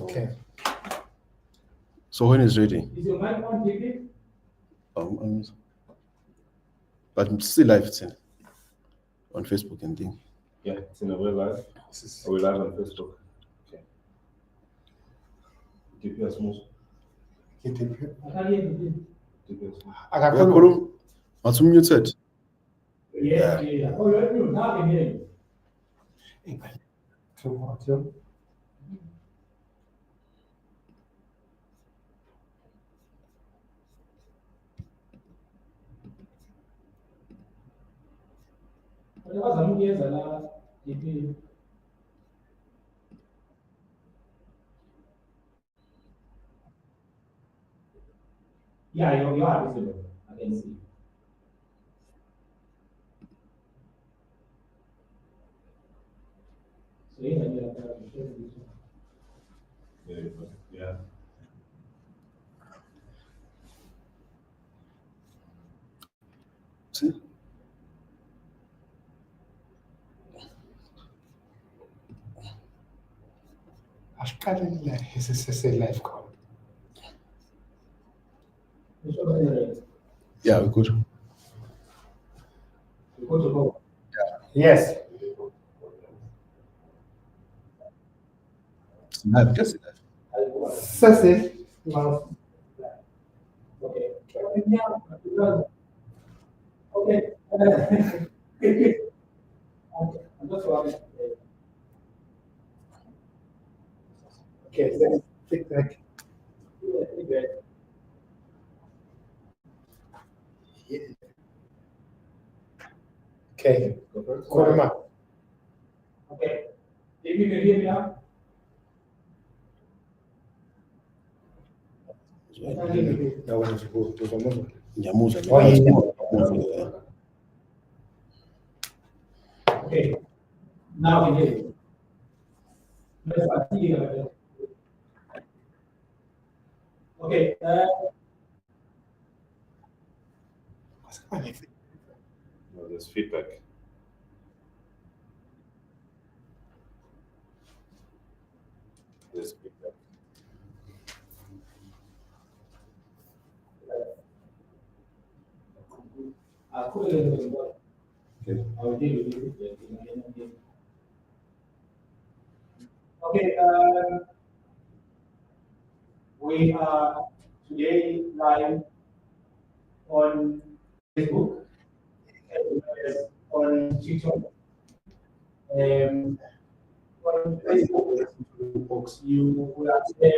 Okay. So when it's ready, Is your mic on, Kekane? but I'm still live on Facebook and thing. Yeah, it's in a way live. Are we live on Facebook? Okay. DP us most. I can't hear you. DP us most. Yakuru, what's muted? Yeah. Oh, you're mute. Now I can hear you. Yeah, you are visible. I can see. So Yeah. See? Live call. Yeah, we could. Yes. It's live, just live. Cecil. Okay. Okay. I'm just worried. Okay, let's take that. Okay, call him up. Okay. If you can hear me now. I can't hear you. No one is good. Nyamuza. Oh, yeah. Okay. Now I can hear you. Okay. No, there's feedback. There's feedback. Okay. I'll deal with it. Okay. We are today live on Facebook as well as on TikTok. On Facebook, you will access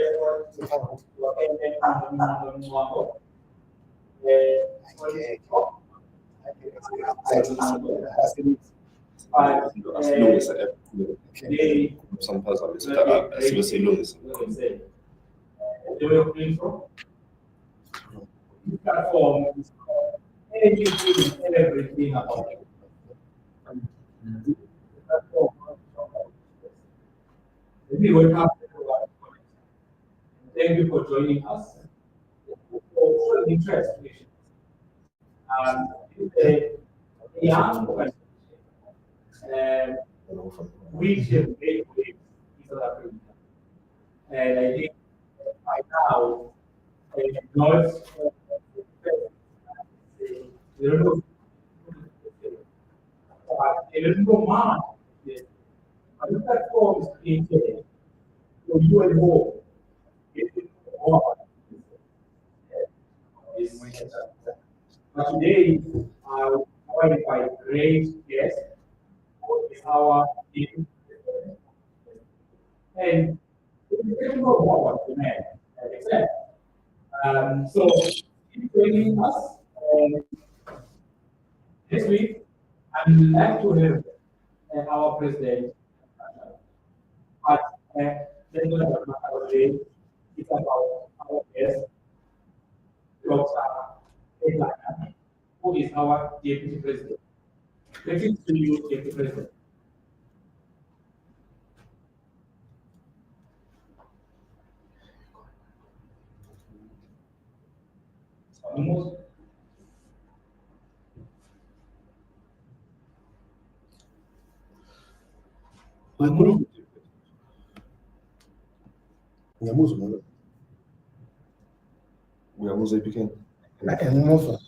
platform is anything and everything about it. We welcome everyone. Thank you for joining us. For interest, it's a young organization, which have made waves in South Africa. And I think by now, not they don't know. They don't know man. But the platform is created for you and more. But today, joined by great guest, who is our team. And we don't know more about the man, like I said. So, keep joining us. This week, I would like to have our president. But let's not talk about our day. It's about our guest, Dr. Kekane, who is our deputy president. Greetings to you, deputy president. Almost. Ekuru. Nyamuzu mo. We are Mose Pikin. Na Emumofa.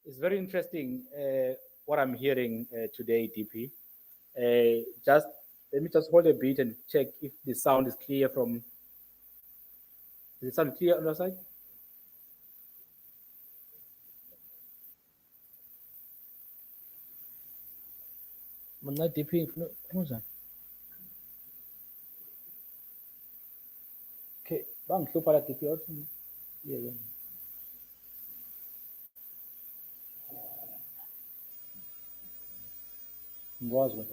It's very interesting what I'm hearing today, DP. Just let me just hold a bit and check if the sound is clear from. Is the sound clear on your side? Mana DP? Okay, bang, so para DP also. Yeah, yeah. Was one.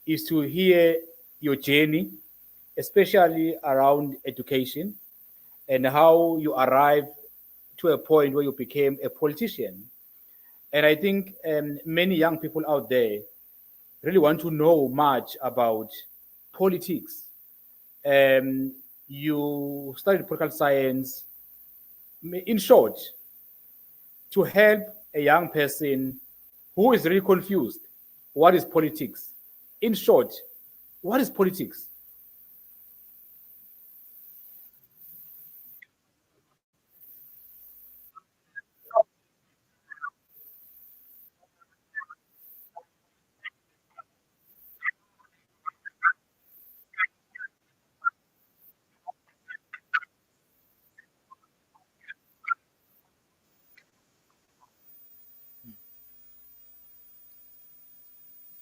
Is to hear your journey, especially around education and how you arrived to a point where you became a politician. And I think many young people out there really want to know much about politics. Um, you studied political science, in short, to help a young person who is really confused. What is politics? In short, what is politics?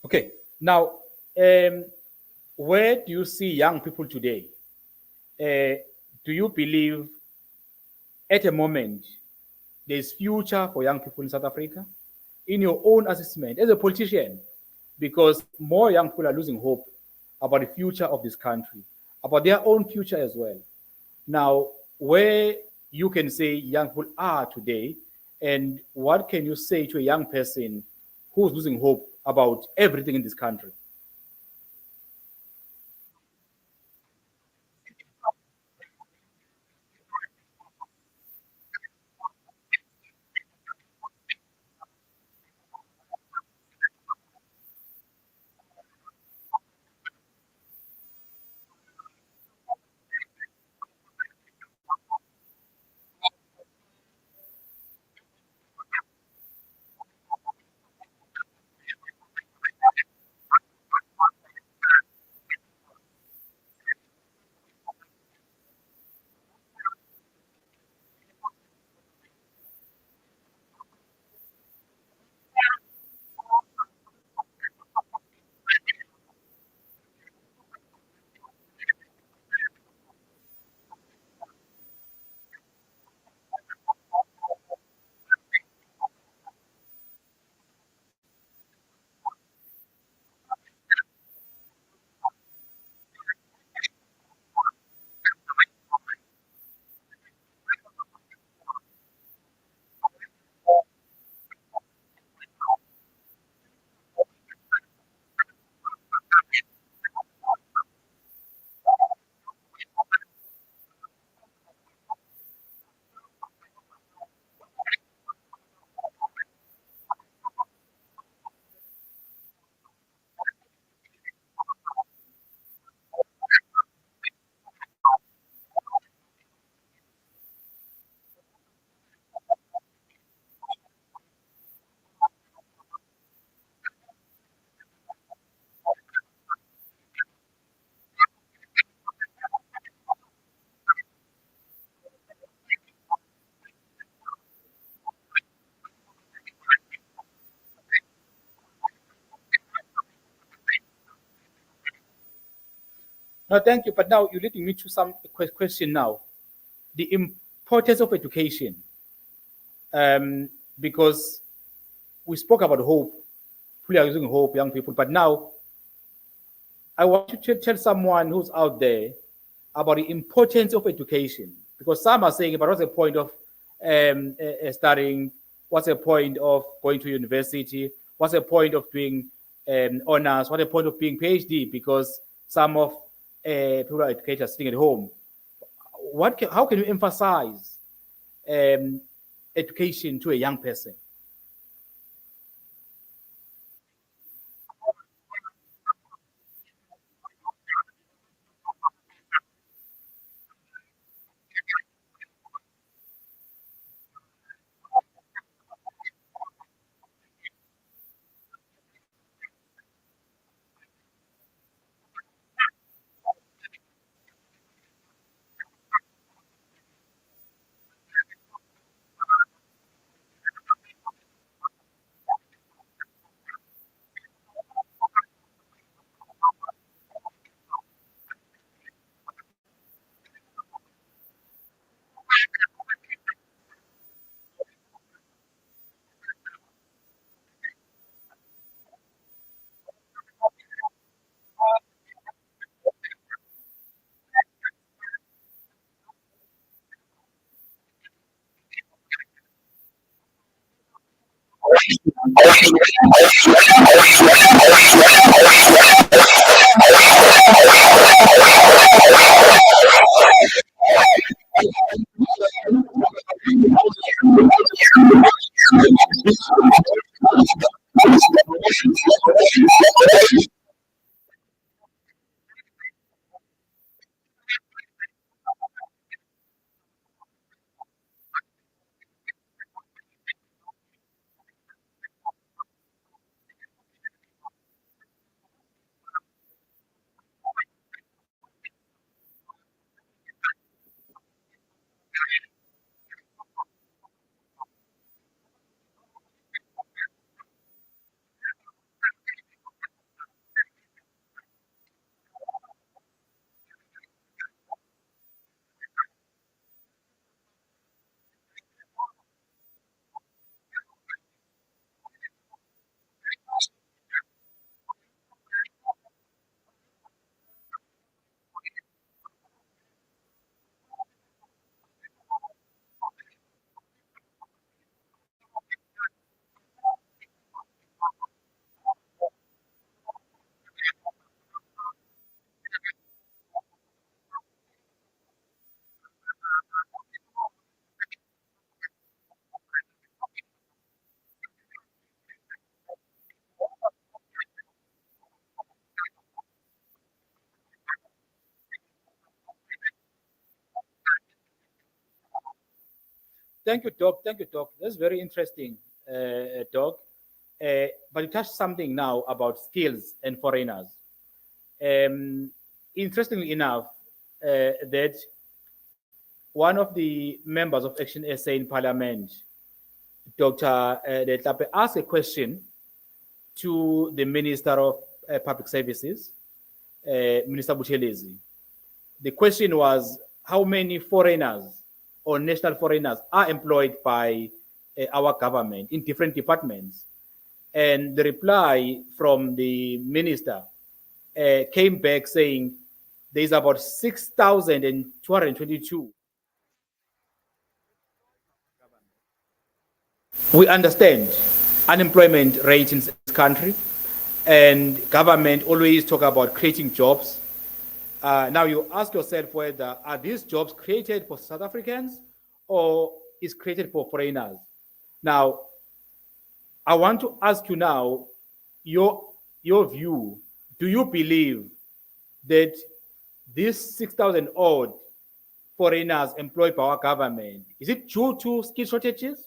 Okay, now, um, where do you see young people today? Uh, do you believe at a moment there's future for young people in South Africa? In your own assessment as a politician, because more young people are losing hope about the future of this country, about their own future as well. Now, where you can say young people are today, and what can you say to a young person who's losing hope about everything in this country? No, thank you. But now you're leading me to some question now. The importance of education, um, because we spoke about hope, people are using hope, young people, but now I want you to tell someone who's out there about the importance of education, because some are saying, but what's the point of studying What's the point of going to university? What's the point of doing honors? What's the point of being PhD? Because some of people are educators sitting at home. How can you emphasize um, education to a young person? Thank you, Doc. Thank you, Doc. That's very interesting, Doc. But you touched something now about skills and foreigners. Um, Interestingly enough, that one of the members of Action SA in Parliament, Dr. Detlape, asked a question to the Minister of Public Services, Minister Buthelezi. The question was how many foreigners or national foreigners are employed by our government in different departments. And the reply from the minister came back saying there's about 6,222. We understand unemployment rate in this country, and government always talk about creating jobs. Now you ask yourself whether are these jobs created for South Africans or is created for foreigners. Now, I want to ask you now your view. Do you believe that these 6,000 odd foreigners employed by our government, is it due to skill shortages?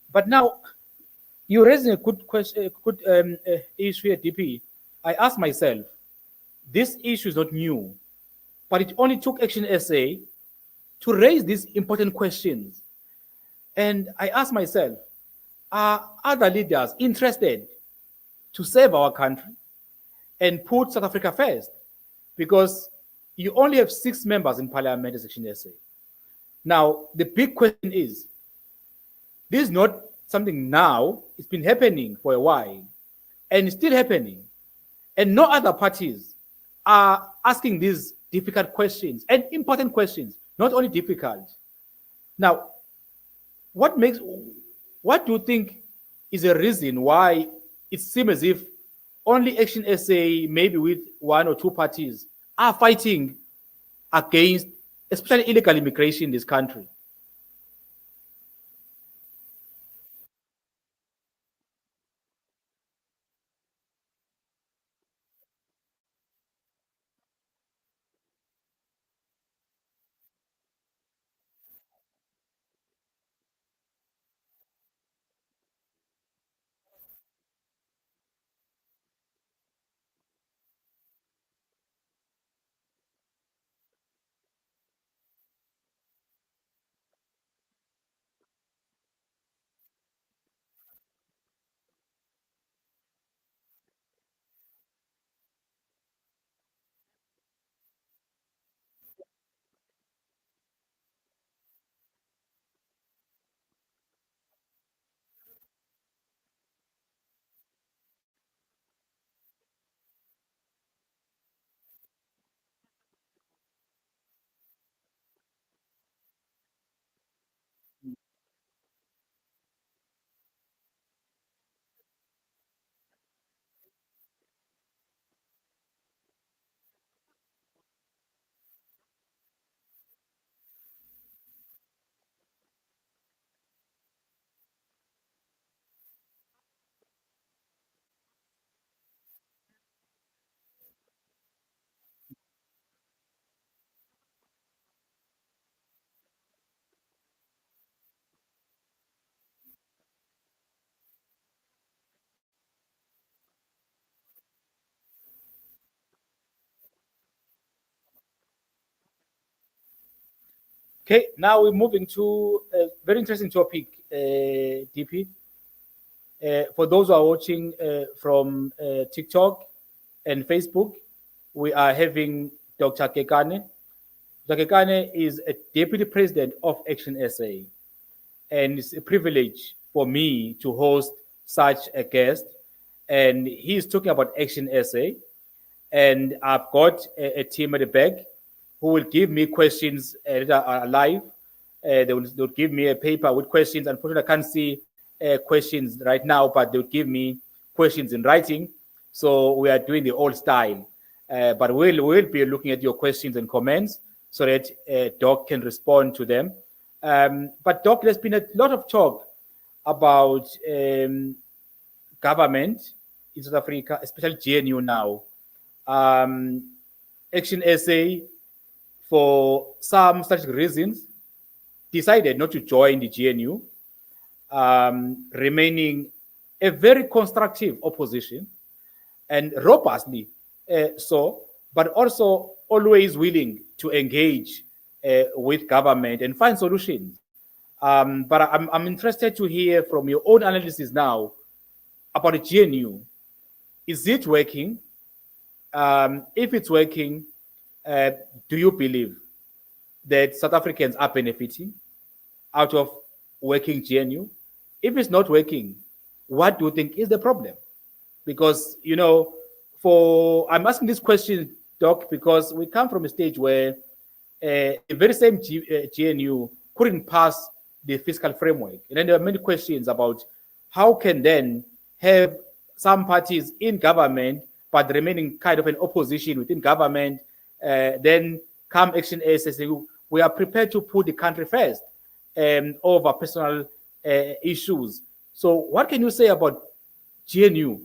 But now you're raising a good question, a good issue here, DP. I asked myself, this issue is not new, but it only took Action SA to raise these important questions. And I asked myself, are other leaders interested to save our country and put South Africa first? Because you only have 6 members in parliament as Action SA. Now, the big question is, this is not something now, it's been happening for a while, and it's still happening. And no other parties are asking these difficult questions and important questions, not only difficult. Now, what do you think is a reason why it seems as if only Action SA, maybe with 1 or 2 parties, are fighting against, especially illegal immigration in this country? Okay, now we're moving to a very interesting topic, DP. For those who are watching from TikTok and Facebook, we are having Dr. Kekane. Dr. Kekane is a deputy president of Action SA, and it's a privilege for me to host such a guest. And he's talking about Action SA, and I've got a team at the back who will give me questions that are live. They'll give me a paper with questions. Unfortunately, I can't see questions right now, but they'll give me questions in writing. So we are doing the old style. But we'll be looking at your questions and comments so that Doc can respond to them. But Doc, there's been a lot of talk about government in South Africa, especially GNU now. Action SA, for some such reasons, decided not to join the GNU, remaining a very constructive opposition and robustly so, but also always willing to engage with government and find solutions. But I'm interested to hear from your own analysis now about the GNU. Is it working? If it's working, uh, do you believe that South Africans are benefiting out of working GNU? If it's not working, what do you think is the problem? Because, for I'm asking this question, Doc, because we come from a stage where the very same GNU couldn't pass the fiscal framework. And then there are many questions about how can then have some parties in government, but remaining kind of an opposition within government, then come Action ASA, say, we are prepared to put the country first over personal issues. So what can you say about GNU?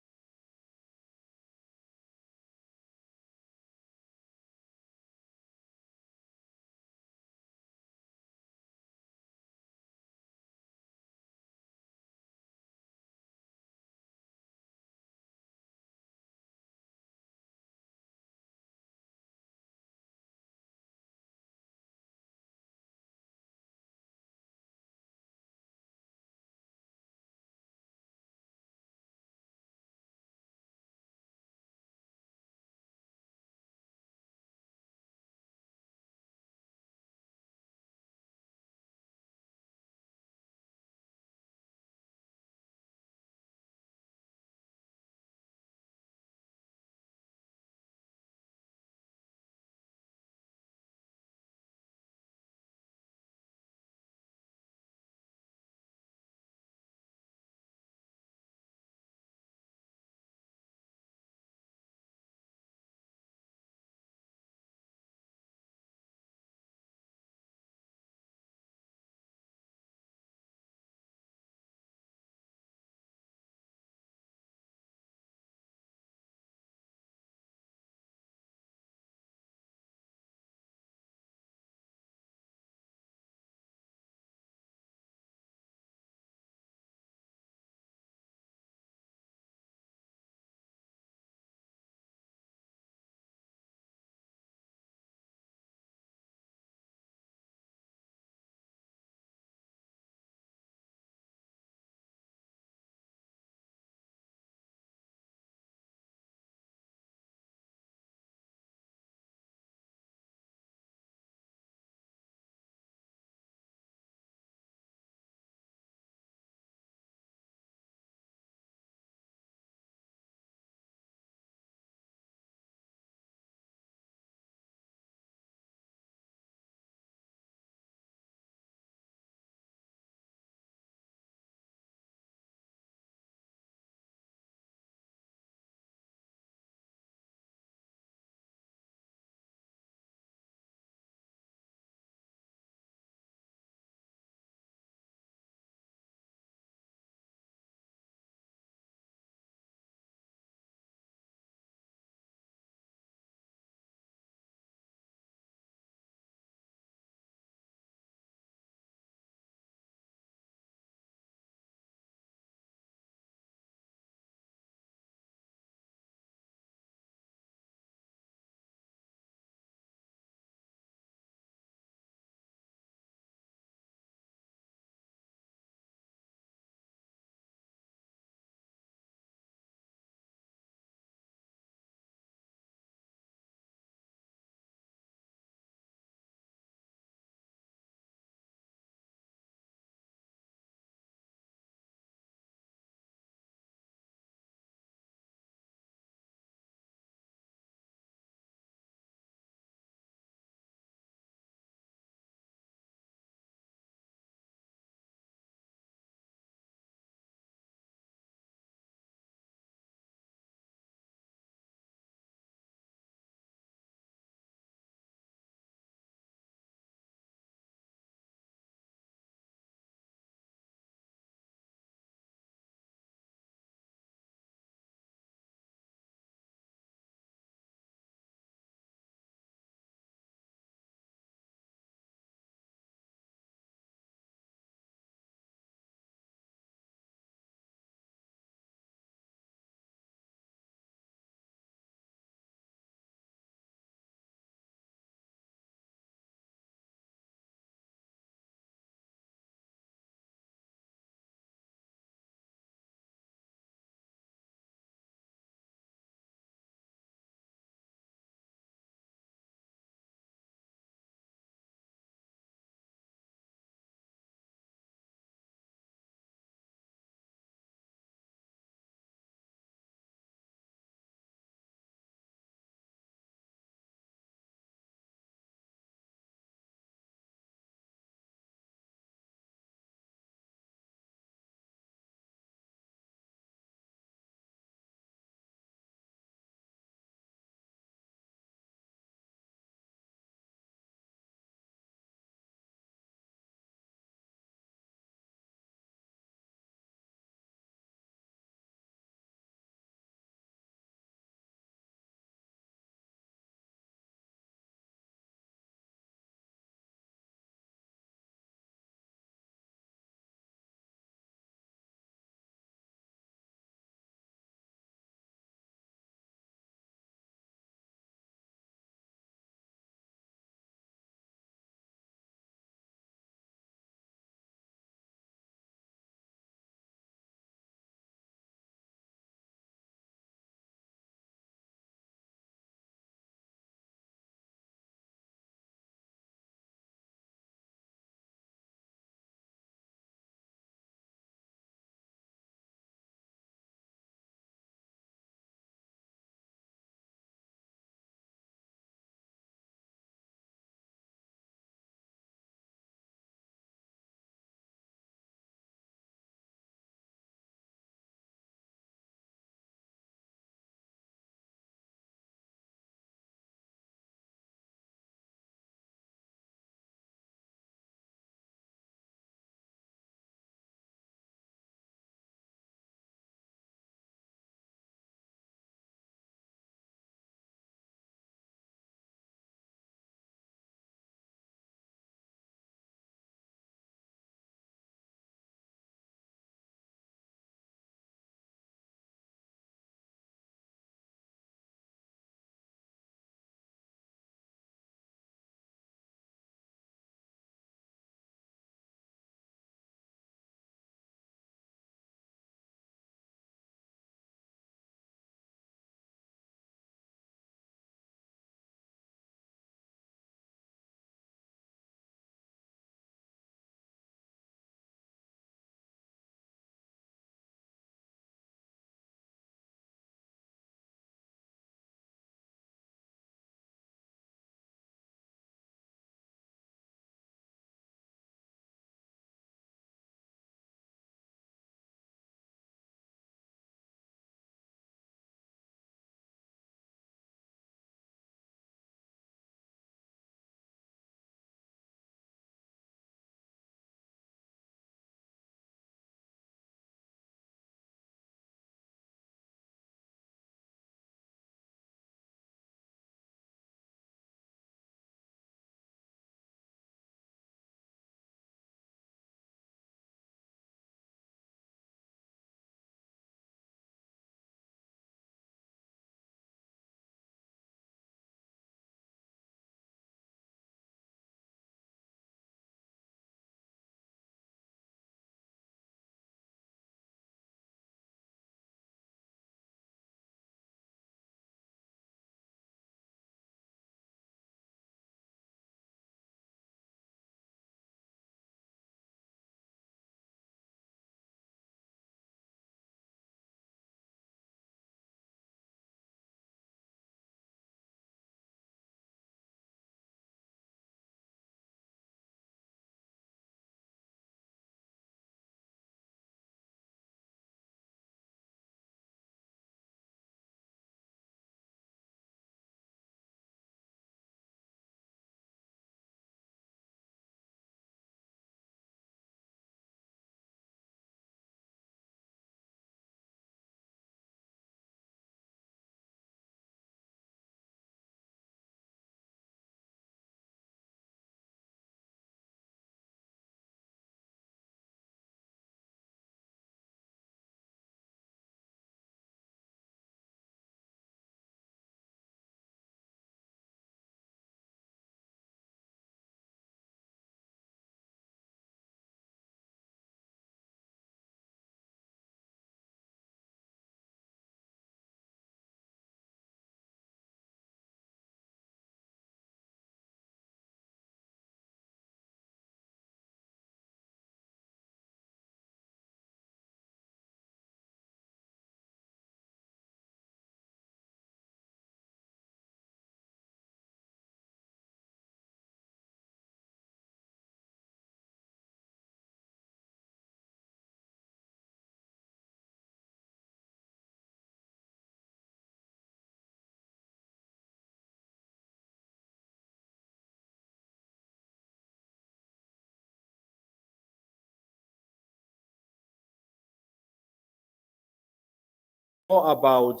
about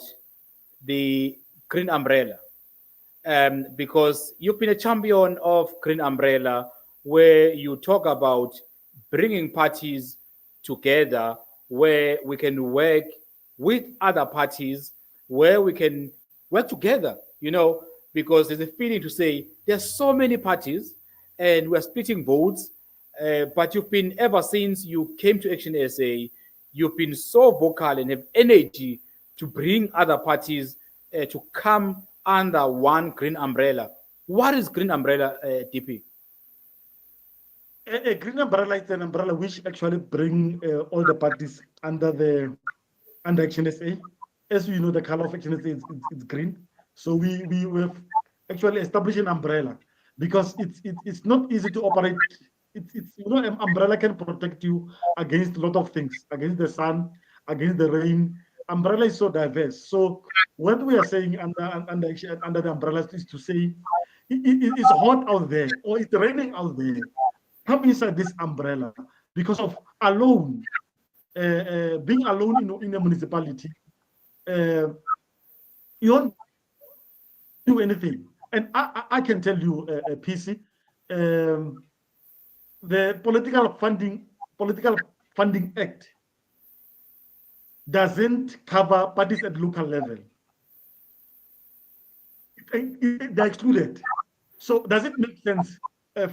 the Green Umbrella, because you've been a champion of Green Umbrella, where you talk about bringing parties together, where we can work with other parties, where we can work together, because there's a feeling to say there's so many parties and we're splitting votes. But you've been, ever since you came to ActionSA, you've been so vocal and have energy to bring other parties to come under one green umbrella. What is green umbrella, DP? A green umbrella is an umbrella which actually bring all the parties under ActionSA. As you know, the color of ActionSA is green. So we have actually established an umbrella because it's not easy to operate. An umbrella can protect you against a lot of things, against the sun, against the rain. Umbrella is so diverse. So what we are saying under the umbrella is to say it's hot out there or it's raining out there. Come inside this umbrella because of alone, being alone in a municipality. You don't do anything. And I can tell you, PC, the Political Funding Act doesn't cover parties at local level. They're excluded. So does it make sense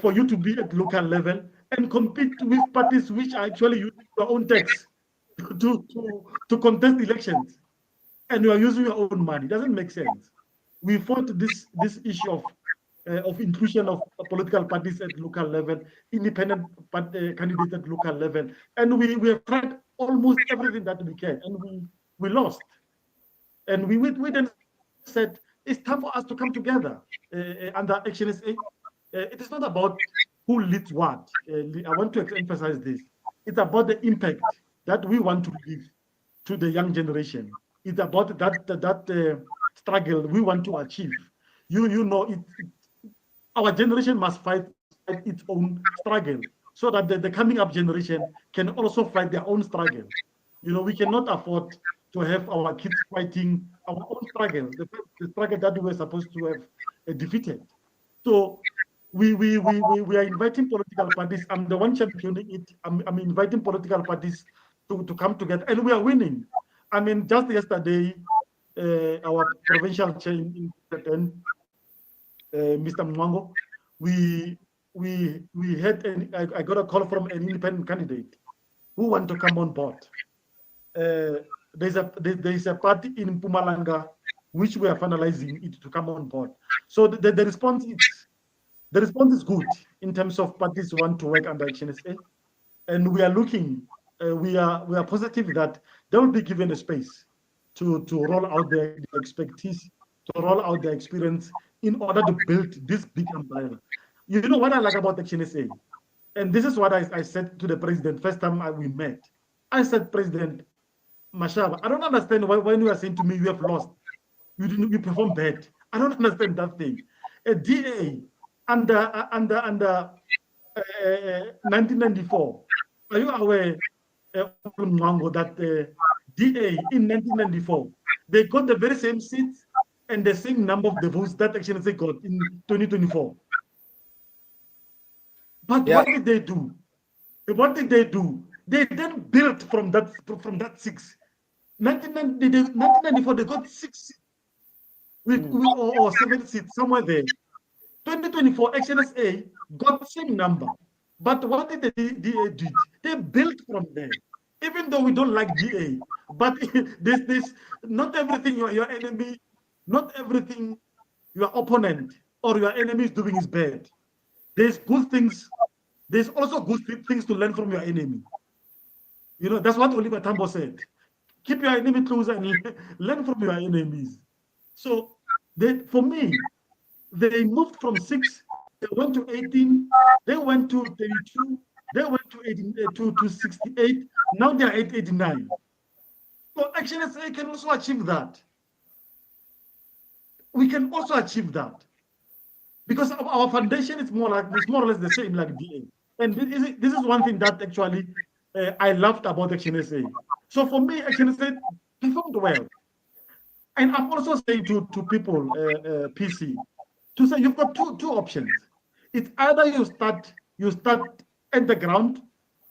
for you to be at local level and compete with parties which are actually using your own tax to contest elections, and you are using your own money? Doesn't make sense. We fought this issue of inclusion of political parties at local level, independent candidates at local level, and we have tried almost everything that we can, and we lost. And we then said it's time for us to come together under ActionSA. It is not about who leads what. I want to emphasize this. It's about the impact that we want to give to the young generation. It's about that struggle we want to achieve. Our generation must fight its own struggle so that the coming up generation can also fight their own struggle. We cannot afford to have our kids fighting our own struggle, the struggle that we were supposed to have defeated. So we are inviting political parties. I'm the one championing it. I'm inviting political parties to come together, and we are winning. I mean, just yesterday, our provincial chair in Kekane, Mr. Mwango, we had I got a call from an independent candidate who want to come on board. There's a party in Mpumalanga which we are finalizing it to come on board. So the response is good in terms of parties who want to work under ActionSA, and we are looking. We are positive that they will be given a space to roll out their expertise, to roll out their experience in order to build this big umbrella. You know what I like about ActionSA, and this is what I said to the president first time we met. I said, President Mashaba, I don't understand when you are saying to me you have lost, you perform bad. I don't understand that thing. A DA under 1994. Are you aware, that DA in 1994 they got the very same seats and the same number of the votes that ActionSA got in 2024? But yeah. What did they do? They then built from that 6. 1994 they got 6 or 7 seats somewhere there. 2024 ActionSA got the same number. But what did the DA do? They built from there. Even though we don't like DA, but this not everything your enemy, not everything your opponent or your enemy is doing is bad. There's good things. There's also good things to learn from your enemy. That's what Oliver Tambo said. Keep your enemy closer and learn from your enemies. So for me, they moved from 6. They went to 18, they went to 32, they went to 18, to 68, now they are at 89. So ActionSA can also achieve that. We can also achieve that. Because our foundation is more or less the same like DA. And this is one thing that actually I loved about ActionSA. So for me, ActionSA performed well. And I'm also saying to people, PC, to say you've got two options. It's either you start at the ground,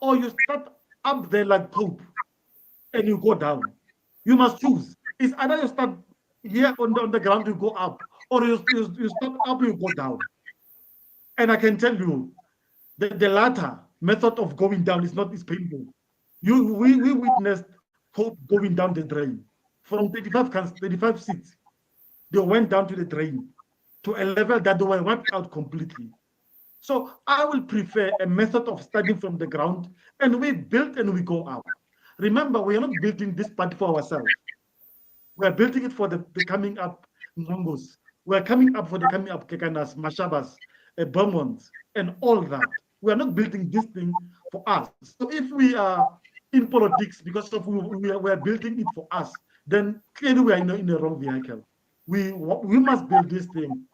or you start up there like Pope and you go down. You must choose. It's either you start here on the ground, you go up, or you start up, you go down. And I can tell you, the latter method of going down is painful. We witnessed Pope going down the drain from 35 seats. They went down to the drain to a level that they were wiped out completely. So I will prefer a method of starting from the ground, and we build and we go up. Remember, we are not building this party for ourselves. We are building it for the coming up Mongos. We are coming up for the coming up Kekanas, Mashabas, Beaumonts, and all that. We are not building this thing for us. So if we are in politics because of we are building it for us, then clearly we are in the wrong vehicle. We must build this thing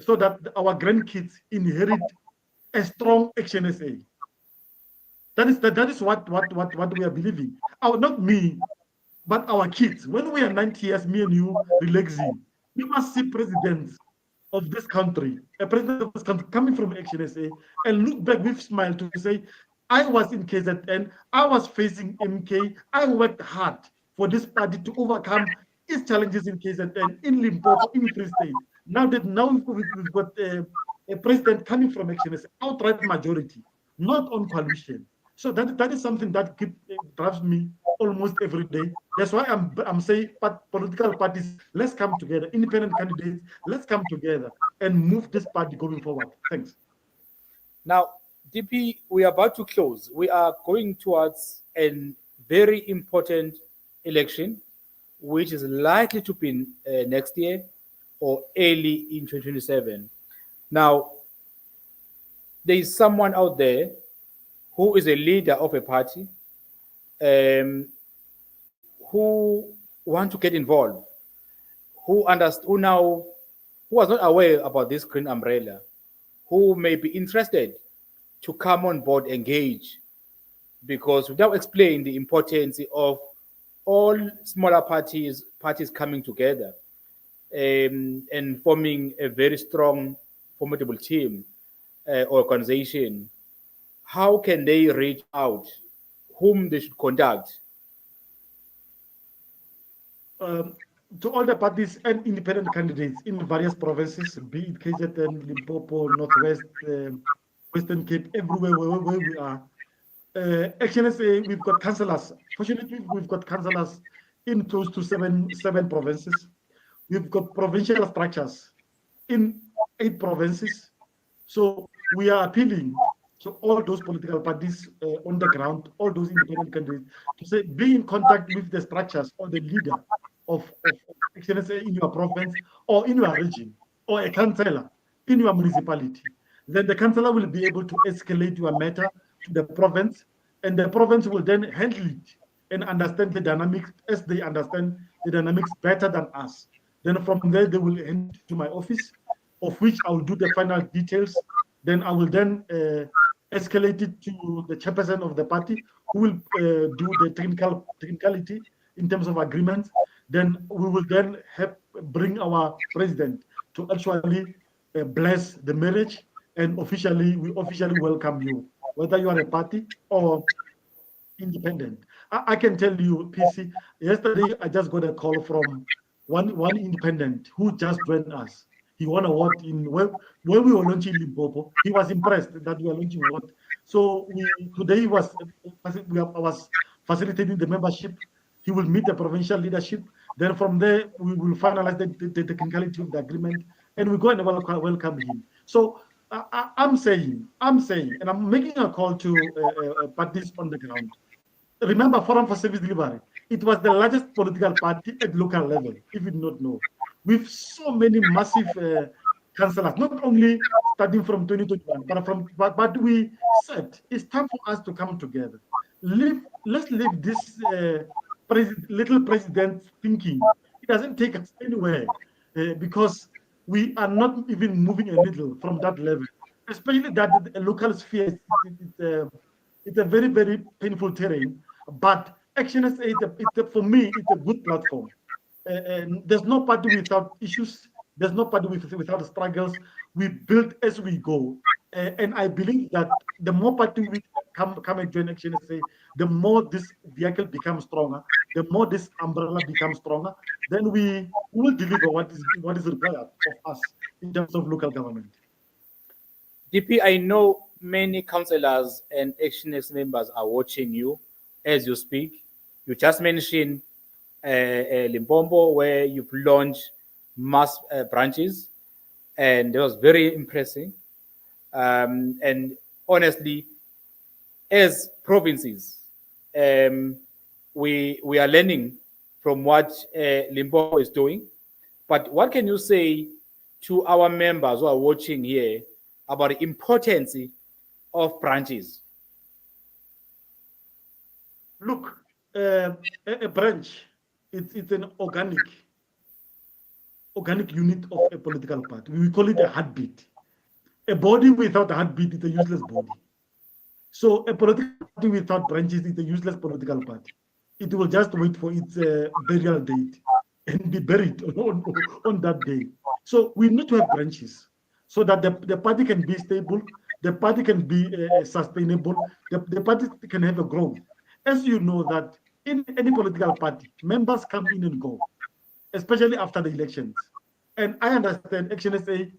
so that our grandkids inherit a strong ActionSA. That is what we are believing. Not me, but our kids. When we are 90 years, me and you relaxing, we must see presidents of this country, a president of this country coming from ActionSA, and look back with smile to say, I was in KZN, I was facing MK, I worked hard for this party to overcome its challenges in KZN, in Limpopo, in Free State. Now we've got a president coming from ActionSA, outright majority, not on coalition. So that is something that drives me almost every day. That's why I'm saying, but political parties, let's come together. Independent candidates, let's come together and move this party going forward. Thanks. Now, DP, we are about to close. We are going towards a very important election, which is likely to be next year or early in 2027. Now, there is someone out there who is a leader of a party, who want to get involved, who was not aware about this green umbrella, who may be interested to come on board, engage, because we now explain the importance of all smaller parties coming together and forming a very strong, formidable team organization. How can they reach out? Whom they should contact? To all the parties and independent candidates in various provinces, be it KZN, Limpopo, Northwest, Western Cape, everywhere where we are. ActionSA, we've got councillors. Fortunately, we've got councillors in close to seven provinces. We've got provincial structures in 8 provinces. So we are appealing to all those political parties on the ground, all those independent candidates, to say, be in contact with the structures or the leader of ActionSA in your province or in your region, or a councillor in your municipality. Then the councillor will be able to escalate your matter to the province, and the province will then handle it and understand the dynamics as they understand the dynamics better than us. Then from there, they will hand it to my office, of which I will do the final details. Then I will then escalate it to the chairperson of the party, who will do the technicality in terms of agreements. Then we will then bring our president to actually bless the marriage, and we officially welcome you, whether you are a party or independent. I can tell you, PC, yesterday I just got a call from one independent who just joined us. He won a award when we were launching Limpopo. He was impressed that we were launching award. So today I was facilitating the membership. He will meet the provincial leadership. Then from there, we will finalize the technicality of the agreement, and we go and welcome him. So I'm saying, and I'm making a call to parties on the ground. Remember, Forum for Service Delivery, it was the largest political party at local level, if you do not know, with so many massive councillors, not only starting from 2021, but we said it's time for us to come together. Let's leave this little president thinking. It doesn't take us anywhere because we are not even moving a needle from that level, especially that the local sphere. It's a very, very painful terrain, but ActionSA, for me, it's a good platform. there's no party without issues. There's no party without struggles. We build as we go. And I believe that the more party we come and join ActionSA, the more this vehicle becomes stronger, the more this umbrella becomes stronger, then we will deliver what is required of us in terms of local government. DP, I know many councillors and ActionSA members are watching you as you speak. You just mentioned Limpopo, where you've launched mass branches, and it was very impressive. And honestly, as provinces, we are learning from what Limpopo is doing. But what can you say to our members who are watching here about the importance of branches? Look, a branch, it's an organic unit of a political party. We call it a heartbeat. A body without a heartbeat is a useless body. So a political party without branches is a useless political party. It will just wait for its burial date and be buried on that day. So we need to have branches so that the party can be stable, the party can be sustainable, the party can have a growth. As you know that in any political party, members come in and go, especially after the elections. And I understand ActionSA,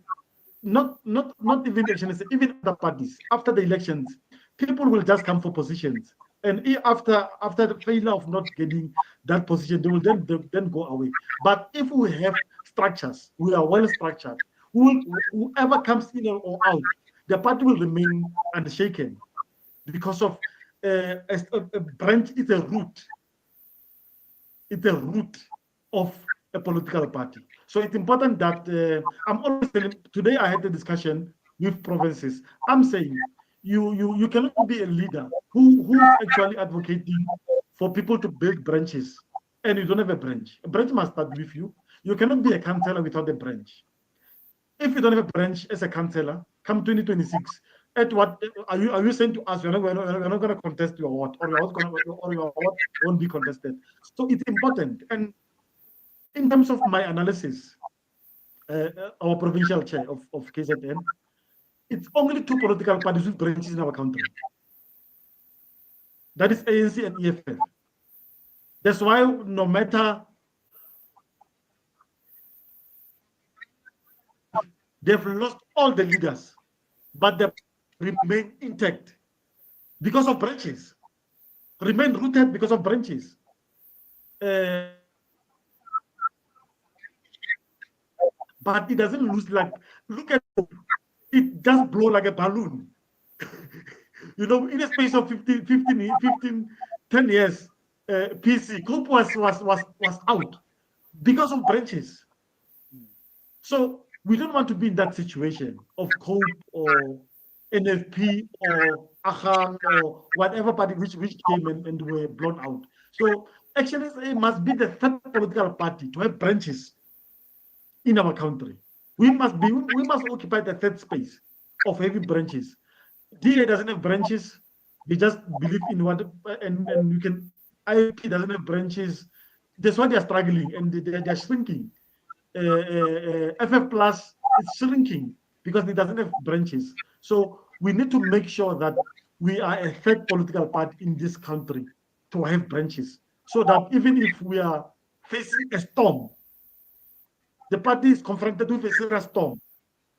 not even ActionSA, even other parties, after the elections, people will just come for positions. And after the failure of not getting that position, they will then go away. But if we have structures, we are well structured, whoever comes in or out, the party will remain unshaken because of a branch is a root. It's a root of a political party. So it's important that I'm always telling. Today I had a discussion with provinces. I'm saying you cannot be a leader who's actually advocating for people to build branches and you don't have a branch. A branch must start with you. You cannot be a councillor without a branch. If you don't have a branch as a councillor, come 2026, at what are you saying to us? We're not going to contest your what, or your what won't be contested. So it's important. And in terms of my analysis, our provincial chair of KZN, it's only 2 political parties with branches in our country. That is ANC and EFF. That's why no matter they've lost all the leaders, but they remain intact because of branches, remain rooted because of branches. But it doesn't lose, like, look at it, just blow like a balloon. You know, in a space of 10 years, PC, Cope was out because of branches. So we don't want to be in that situation of Cope or NFP or Ahang or whatever party which came and were blown out. So ActionSA must be the 3rd political party to have branches in our country. We must occupy the 3rd space of having branches. DA doesn't have branches. They just believe in what, and you can, IP doesn't have branches. That's why they're struggling and they're shrinking. FF Plus is shrinking because it doesn't have branches. So we need to make sure that we are a 3rd political party in this country to have branches, so that even if we are facing a storm, the party is confronted with a serious storm,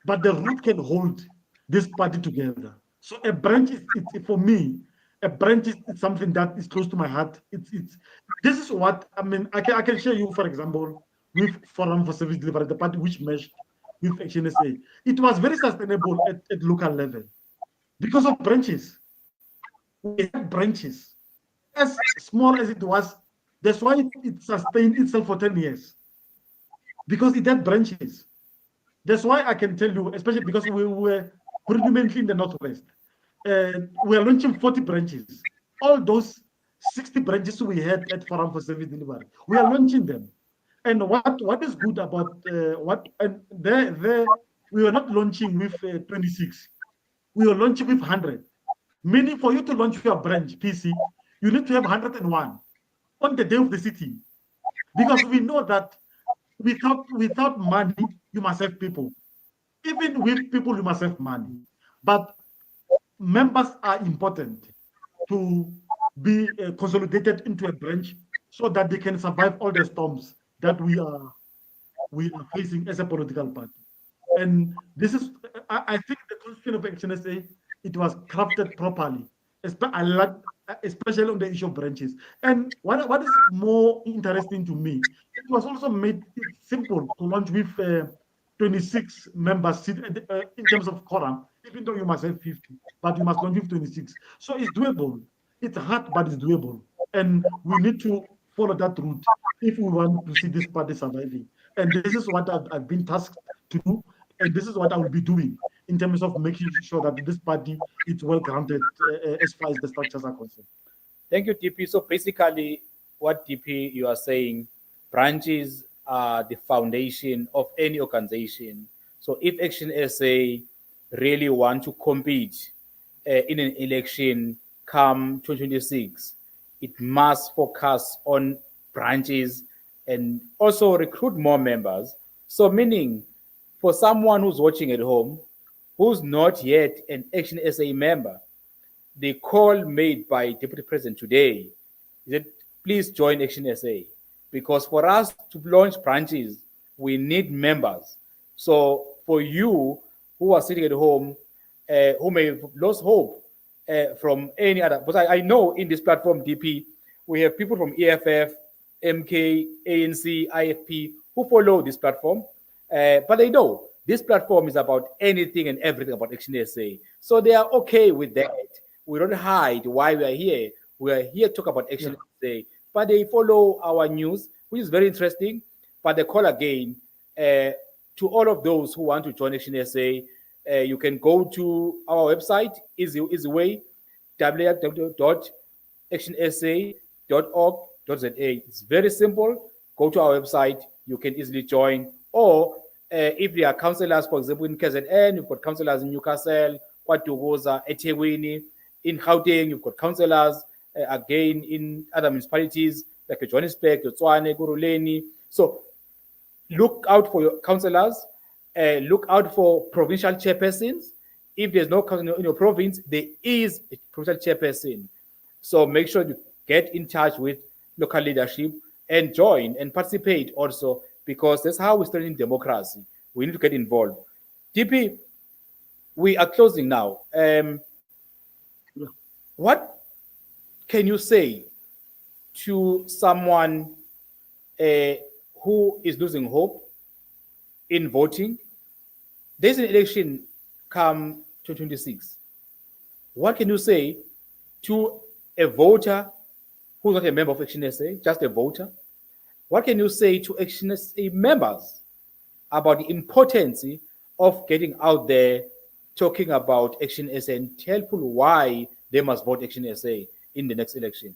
but the root can hold this party together. So a branch is, for me, a branch is something that is close to my heart. This is what I mean. I can share you, for example, with Forum for Service Delivery, the party which merged with ActionSA. It was very sustainable at local level because of branches. We had branches, as small as it was. That's why it sustained itself for 10 years, because it had branches. That's why I can tell you, especially because we were predominantly in the Northwest, we are launching 40 branches. All those 60 branches we had at Forum for Service Delivery, we are launching them. And what is good about there we were not launching with 26, we were launching with 100. Meaning, for you to launch your branch PC, you need to have 101 on the day of the city, because we know that without money, you must have people. Even with people, you must have money. But members are important to be consolidated into a branch so that they can survive all the storms that we are facing as a political party. And this is, I think the constitution of ActionSA, it was crafted properly, especially on the issue of branches. And what is more interesting to me, it was also made it simple to launch with 26 members in terms of quorum, even though you must have 50, but you must launch with 26. So it's doable. It's hard, but it's doable. And we need to follow that route if we want to see this party surviving. And this is what I've been tasked to do, and this is what I will be doing in terms of making sure that this party is well grounded as far as the structures are concerned. Thank you, DP. So basically, what DP you are saying, branches are the foundation of any organization. So if Action SA really want to compete in an election come 2026, it must focus on branches and also recruit more members. So meaning for someone who's watching at home, who's not yet an Action SA member, the call made by Deputy President today is that please join Action SA, because for us to launch branches, we need members. So for you who are sitting at home, who may have lost hope from any other, but I know in this platform, DP, we have people from EFF, MK, ANC, IFP who follow this platform, but they know this platform is about anything and everything about Action SA. So they are okay with that. We don't hide why we are here. We are here to talk about Action SA. But they follow our news, which is very interesting. But they call again to all of those who want to join Action SA. You can go to our website, easy way, www.actionsa.org.za. It's very simple. Go to our website. You can easily join. Or if there are councillors, for example, in KZN, you've got councillors in Newcastle, KwaDukuza, eThekwini. In Gauteng, you've got councillors, again, in other municipalities, like Johannesburg, Tswane, Guruleni. So look out for your councillors, look out for provincial chairpersons. If there's no councillor in your province, there is a provincial chairperson. So make sure you get in touch with local leadership and join and participate also, because that's how we strengthen democracy. We need to get involved. DP, we are closing now. What can you say to someone who is losing hope in voting? There's an election come 2026. What can you say to a voter who's not a member of Action SA, just a voter? What can you say to Action SA members about the importance of getting out there, talking about Action SA, and tell people why they must vote Action SA in the next election?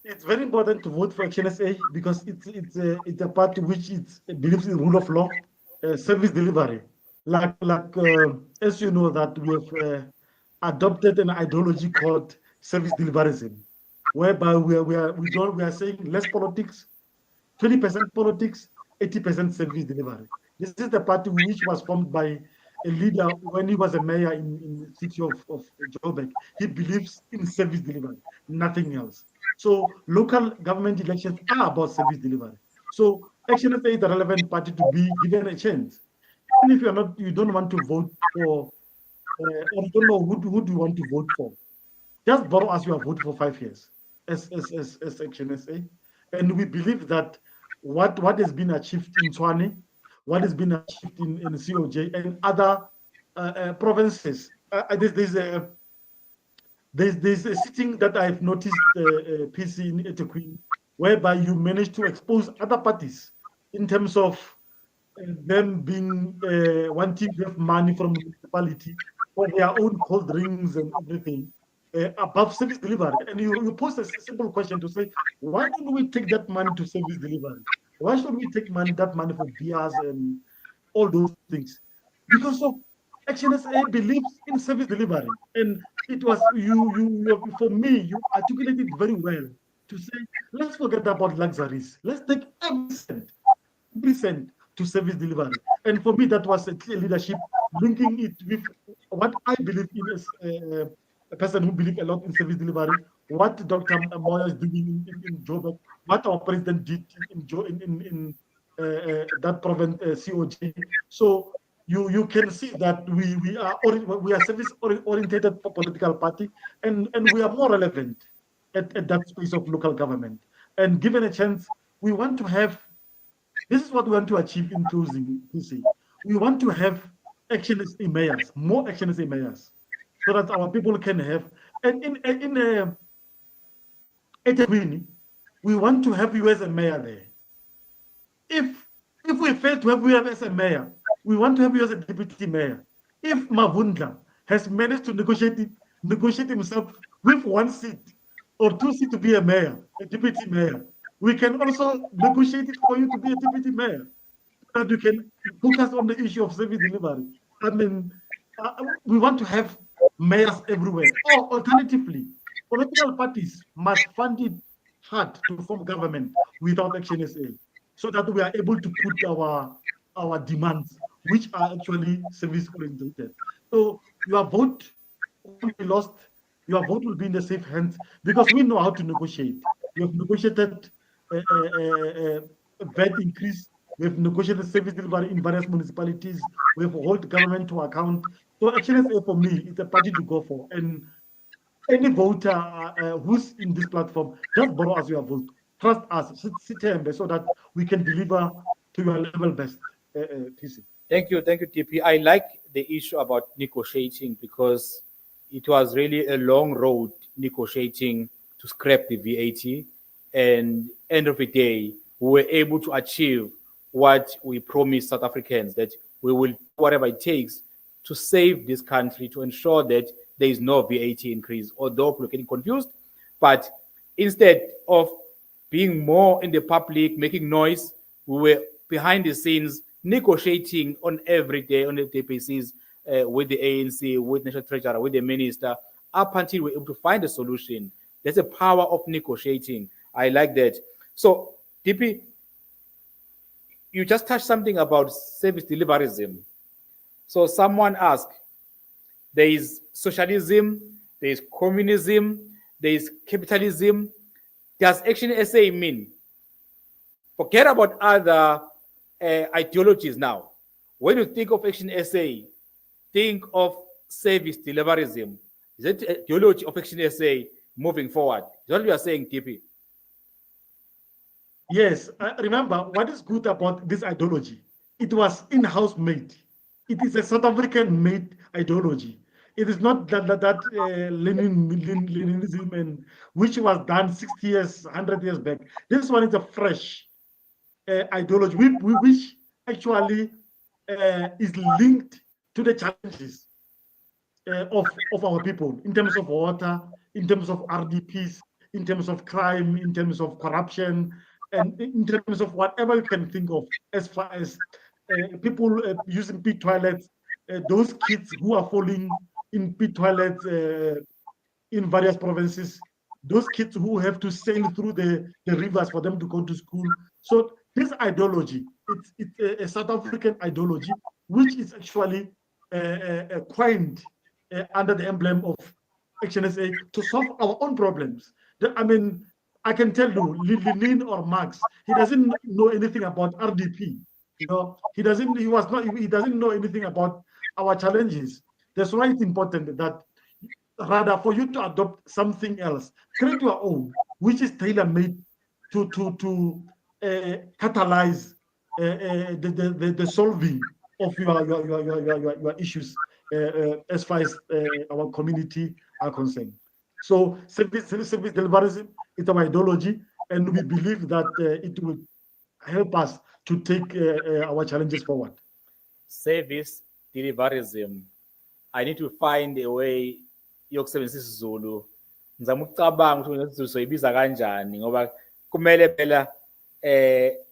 It's very important to vote for ActionSA because it's a party which believes in rule of law, service delivery. As you know that we have adopted an ideology called service deliverism, whereby we are saying less politics, 20% politics, 80% service delivery. This is the party which was formed by a leader when he was a mayor in the city of Joburg. He believes in service delivery, nothing else. So local government elections are about service delivery. So ActionSA is the relevant party to be given a chance. Even if you don't want to vote for, or you don't know who do you want to vote for, just borrow us your vote for 5 years as ActionSA. And we believe that what has been achieved in Tswane, what has been achieved in COJ and other provinces. There's a sitting that I've noticed, PC in eThekwini, whereby you manage to expose other parties in terms of them being wanting to have money from the municipality for their own cold drinks and everything above service delivery. And you pose a simple question to say, why don't we take that money to service delivery? Why should we take that money for beers and all those things? Because of ActionSA believes in service delivery. And it was for me, you articulated very well to say, let's forget about luxuries. Let's take every cent to service delivery. And for me, that was a clear leadership, linking it with what I believe in as a person who believes a lot in service delivery, what Dr. Moyo is doing in Joburg, what our president did in that province, COJ. So you can see that we are service oriented political party, and we are more relevant at that space of local government. And given a chance, we want to have, this is what we want to achieve in closing, PC. We want to have ActionSA mayors, more ActionSA mayors, so that our people can have, and in eThekwini, we want to have you as a mayor there. If we fail to have you as a mayor, we want to have you as a deputy mayor. If Mavundla has managed to negotiate himself with 1 seat or 2 seats to be a mayor, a deputy mayor, we can also negotiate it for you to be a deputy mayor, so that you can focus on the issue of service delivery. I mean, we want to have mayors everywhere. Or alternatively, political parties must fund it hard to form government without ActionSA, so that we are able to put our demands, which are actually service oriented. So your vote will be lost. Your vote will be in the safe hands, because we know how to negotiate. We have negotiated a VAT increase. We have negotiated service delivery in various municipalities. We have held government to account. So ActionSA for me is a party to go for. And any voter who's in this platform, just borrow us your vote. Trust us, sit here so that we can deliver to your level best. PC. Thank you, TP. I like the issue about negotiating, because it was really a long road negotiating to scrap the VAT, and end of the day, we were able to achieve what we promised South Africans, that we will do whatever it takes to save this country, to ensure that there is no VAT increase, although people are getting confused. But instead of being more in the public, making noise, we were behind the scenes negotiating on every day on the DPCs with the ANC, with National Treasurer, with the minister, up until we're able to find a solution. There's a power of negotiating. I like that. So, DP, you just touched something about service deliverism. So someone asked, there is socialism, there is communism, there is capitalism. Does ActionSA mean? Forget about other ideologies now. When you think of ActionSA, think of service deliverism. Is that the ideology of ActionSA moving forward? Is that what you are saying, TP? Yes, remember what is good about this ideology? It was in-house made. It is a South African made ideology. It is not that Leninism, and which was done 60 years, 100 years back. This one is a fresh ideology, which actually is linked to the challenges of our people in terms of water, in terms of RDPs, in terms of crime, in terms of corruption, and in terms of whatever you can think of, as far as people using pit toilets, those kids who are falling in pit toilets in various provinces, those kids who have to sail through the rivers for them to go to school. So this ideology, it's a South African ideology, which is actually coined under the emblem of ActionSA to solve our own problems. I mean, I can tell you, Lenin or Marx, he doesn't know anything about RDP. You know, he doesn't know anything about our challenges. That's why it's important that rather for you to adopt something else, create your own, which is tailor-made to catalyze the solving of your issues as far as our community are concerned. So service deliverism is our ideology, and we believe that it will help us to take our challenges forward. Service deliverism. I need to find a way yokusebenzisa isiZulu. Ngizama ukucabanga ukuthi isiZulu soyibiza kanjani, ngoba kumele phela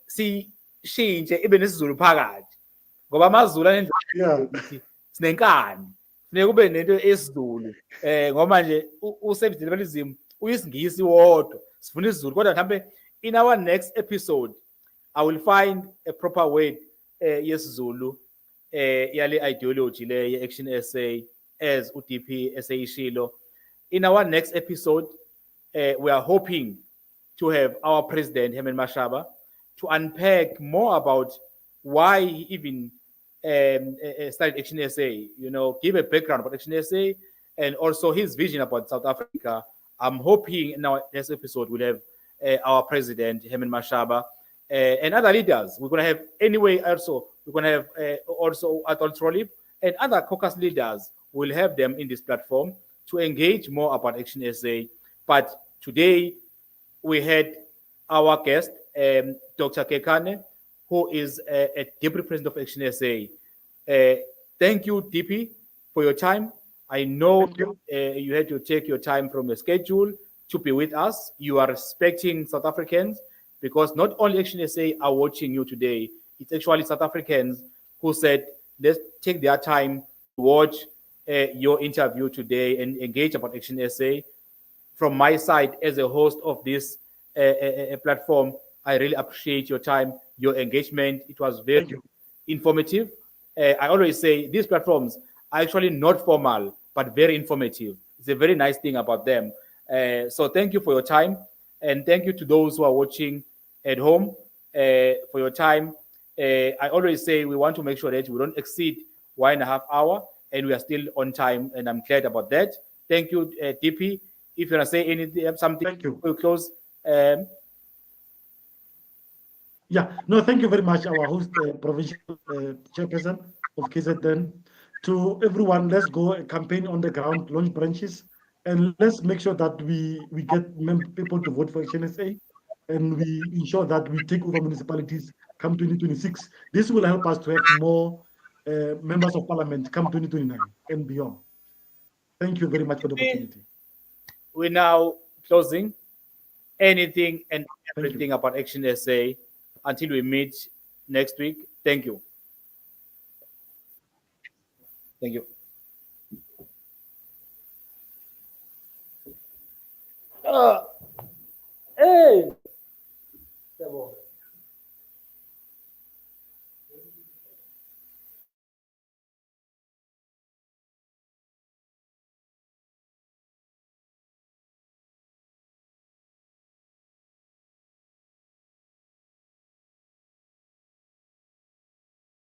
sishintshe ibe nesizulu phakathi, ngoba amaZulu anendlela sinenkani, funeka kube nento esiZulu ngoba nje u-service deliverism uyisingisi wodwa, sifuna isiZulu kodwa mhlambe in our next episode I will find a proper word yesiZulu yale ideology le ye-Action SA as UDP eseyishilo. In our next episode we are hoping to have our president Herman Mashaba to unpack more about why he even started Action SA, you know, give a background about Action SA and also his vision about South Africa. I'm hoping in our next episode we'll have our president Herman Mashaba and other leaders. We're going to have anyway also, we're going to have also Athol Trollip and other caucus leaders. We'll have them in this platform to engage more about Action SA. But today we had our guest, Dr. Kekane, who is a deputy president of Action SA. Thank you, DP, for your time. I know you had to take your time from your schedule to be with us. You are respecting South Africans because not only Action SA are watching you today, it's actually South Africans who said, let's take their time to watch your interview today and engage about Action SA. From my side, as a host of this platform, I really appreciate your time, your engagement. It was very informative. I always say these platforms are actually not formal, but very informative. It's a very nice thing about them. So thank you for your time. And thank you to those who are watching at home for your time. I always say we want to make sure that we don't exceed 1.5 hours and we are still on time. And I'm glad about that. Thank you, DP. If you want to say anything, something, thank you. We'll close. Yeah, no, thank you very much, our host, provincial chairperson of KZN. To everyone, let's go a campaign on the ground, launch branches, and let's make sure that we get people to vote for ActionSA, and we ensure that we take over municipalities come 2026. This will help us to have more members of parliament come 2029 and beyond. Thank you very much for the opportunity. We're now closing. Anything and everything about ActionSA until we meet next week. Thank you. Thank you.